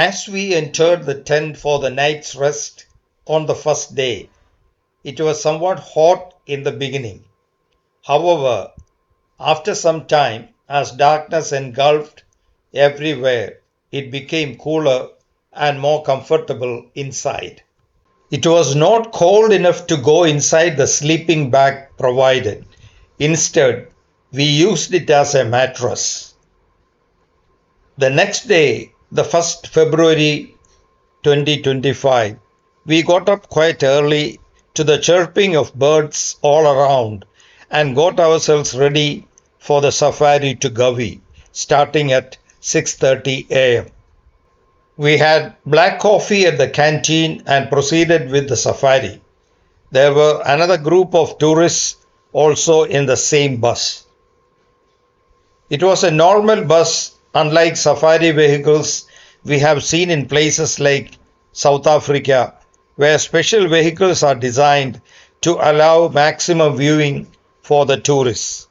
As we entered the tent for the night's rest on the first day, it was somewhat hot in the beginning. However, after some time, as darkness engulfed everywhere, it became cooler and more comfortable inside. It was not cold enough to go inside the sleeping bag provided. Instead, we used it as a mattress. The next day, the 1st February 2025, we got up quite early to the chirping of birds all around and got ourselves ready for the safari to Gavi, starting at 6:30 a.m. We had black coffee at the canteen and proceeded with the safari. There were another group of tourists also in the same bus. It was a normal bus, unlike safari vehicles we have seen in places like South Africa, where special vehicles are designed to allow maximum viewing for the tourists.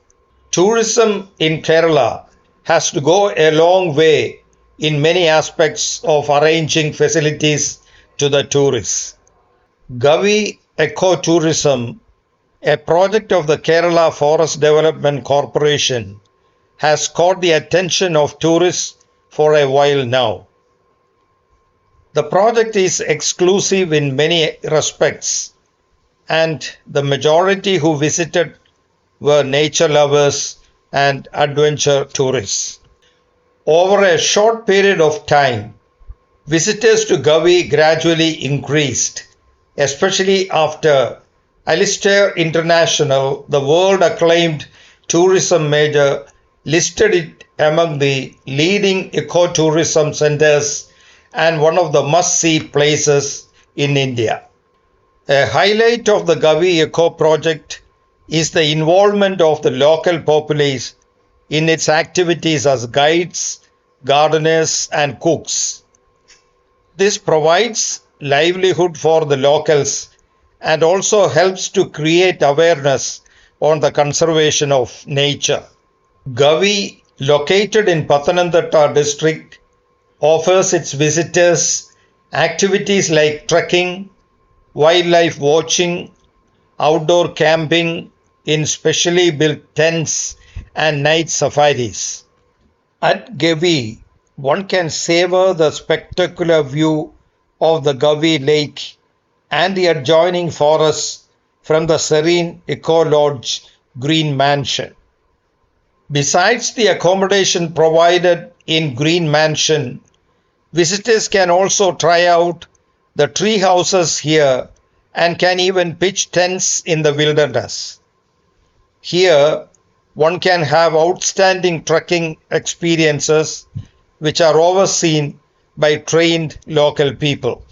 Tourism in Kerala has to go a long way in many aspects of arranging facilities to the tourists. Gavi Ecotourism, a project of the Kerala Forest Development Corporation, has caught the attention of tourists for a while now. The project is exclusive in many respects, and the majority who visited were nature lovers and adventure tourists. Over a short period of time, visitors to Gavi gradually increased, especially after Alistair International, the world acclaimed tourism major, listed it among the leading ecotourism centers and one of the must-see places in India. A highlight of the Gavi Eco project is the involvement of the local populace in its activities as guides, gardeners, and cooks. This provides livelihood for the locals and also helps to create awareness on the conservation of nature. Gavi, located in Pathanamthitta district, offers its visitors activities like trekking, wildlife watching, outdoor camping in specially built tents, and night safaris. At Gavi, one can savor the spectacular view of the Gavi Lake and the adjoining forests from the serene Eco Lodge Green Mansion. Besides the accommodation provided in Green Mansion, visitors can also try out the tree houses here and can even pitch tents in the wilderness. Here, one can have outstanding trekking experiences which are overseen by trained local people.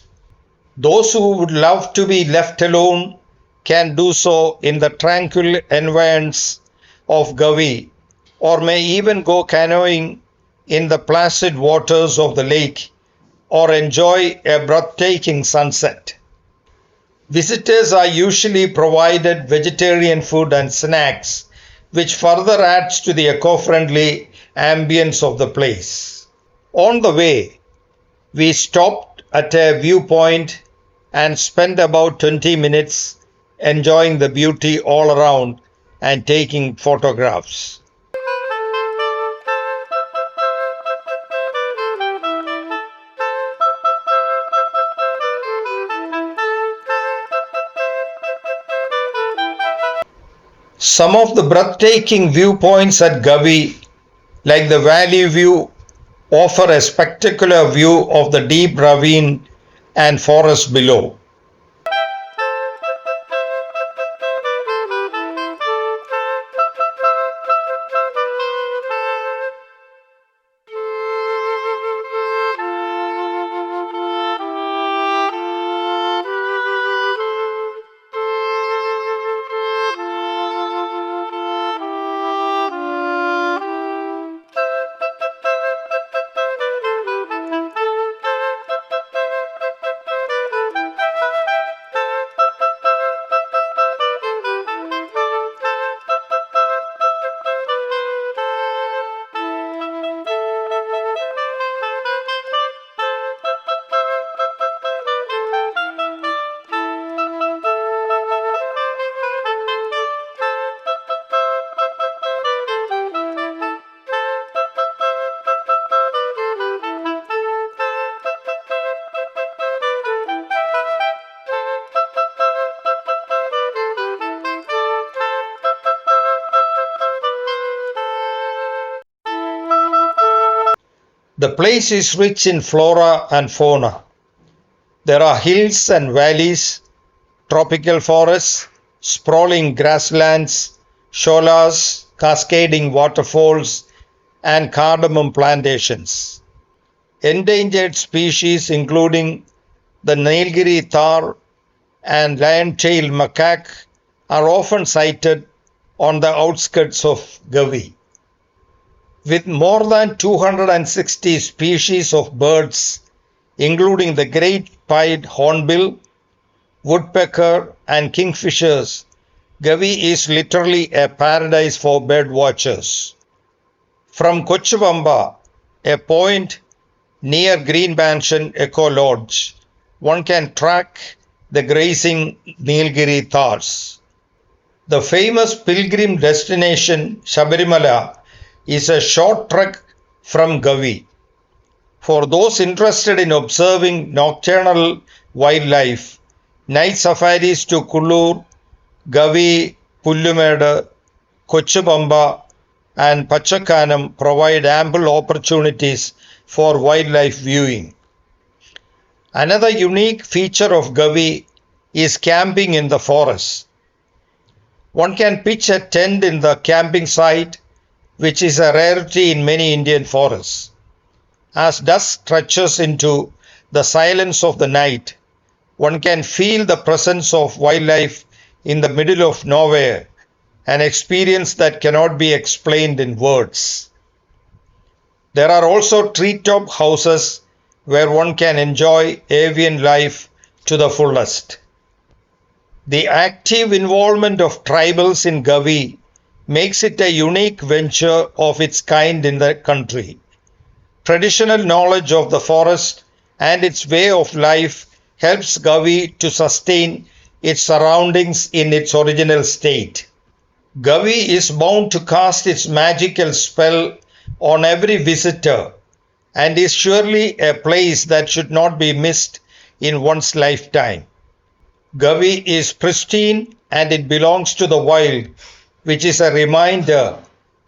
Those who would love to be left alone can do so in the tranquil environs of Gavi, or may even go canoeing in the placid waters of the lake or enjoy a breathtaking sunset. Visitors are usually provided vegetarian food and snacks, which further adds to the eco-friendly ambience of the place. On the way, we stopped at a viewpoint and spent about 20 minutes enjoying the beauty all around and taking photographs. Some of the breathtaking viewpoints at Gavi, like the valley view, offer a spectacular view of the deep ravine and forest below. The place is rich in flora and fauna. There are hills and valleys, tropical forests, sprawling grasslands, sholas, cascading waterfalls, and cardamom plantations. Endangered species including the Nilgiri thar and lion-tailed macaque are often sighted on the outskirts of Gavi. With more than 260 species of birds, including the great pied hornbill, woodpecker, and kingfishers, Gavi is literally a paradise for bird watchers. From Kochuvamba, a point near Green Mansion Eco Lodge, one can track the grazing Nilgiri thars. The famous pilgrim destination Shabarimala is a short trek from Gavi. For those interested in observing nocturnal wildlife, night safaris to Kullur, Gavi, Pullumeda, Kochubamba, and Pachakanam provide ample opportunities for wildlife viewing. Another unique feature of Gavi is camping in the forest. One can pitch a tent in the camping site, which is a rarity in many Indian forests. As dusk stretches into the silence of the night, one can feel the presence of wildlife in the middle of nowhere, an experience that cannot be explained in words. There are also treetop houses where one can enjoy avian life to the fullest. The active involvement of tribals in Gavi makes it a unique venture of its kind in the country. Traditional knowledge of the forest and its way of life helps Gavi to sustain its surroundings in its original state. Gavi is bound to cast its magical spell on every visitor and is surely a place that should not be missed in one's lifetime. Gavi is pristine and it belongs to the wild, which is a reminder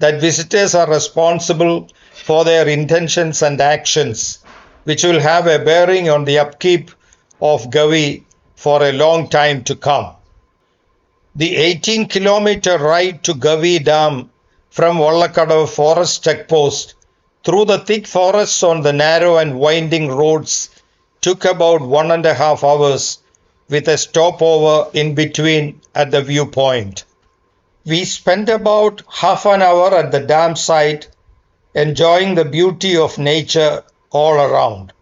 that visitors are responsible for their intentions and actions, which will have a bearing on the upkeep of Gavi for a long time to come. The 18-kilometer ride to Gavi Dam from Vallakadav Forest Checkpost through the thick forests on the narrow and winding roads took about 1.5 hours with a stopover in between at the viewpoint. We spent about half an hour at the dam site enjoying the beauty of nature all around.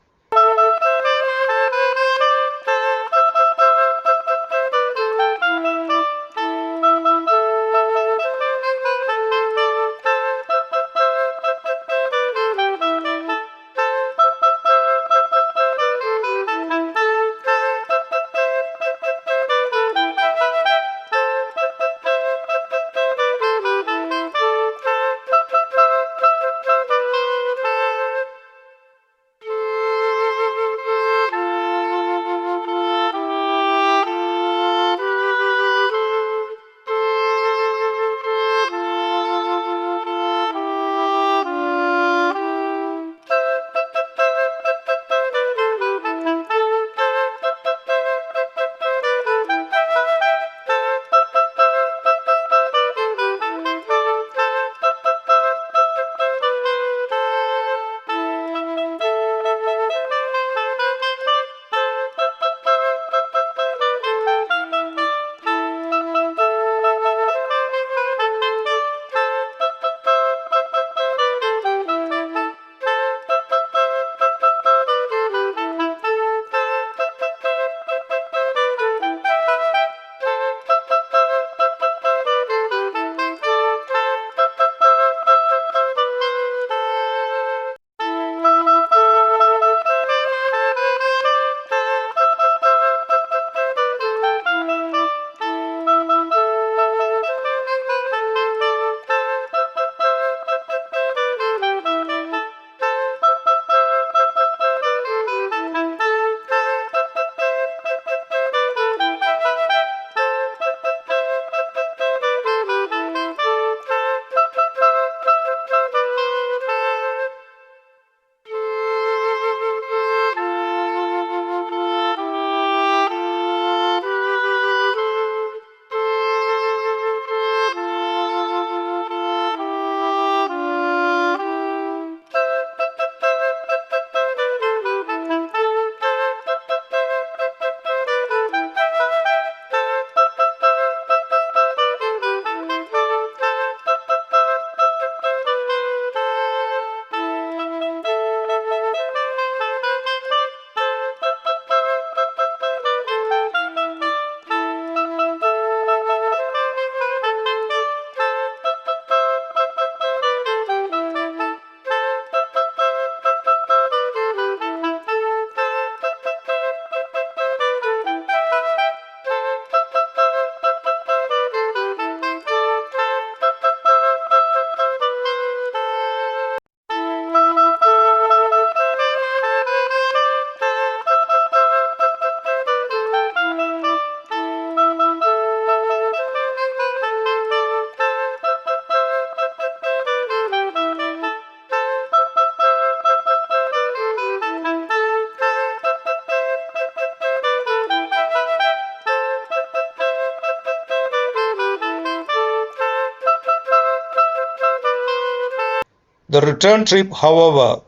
The return trip, however,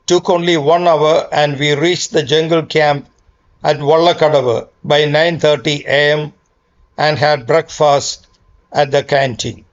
took only 1 hour and we reached the jungle camp at Vallakadavu by 9:30 a.m. and had breakfast at the canteen.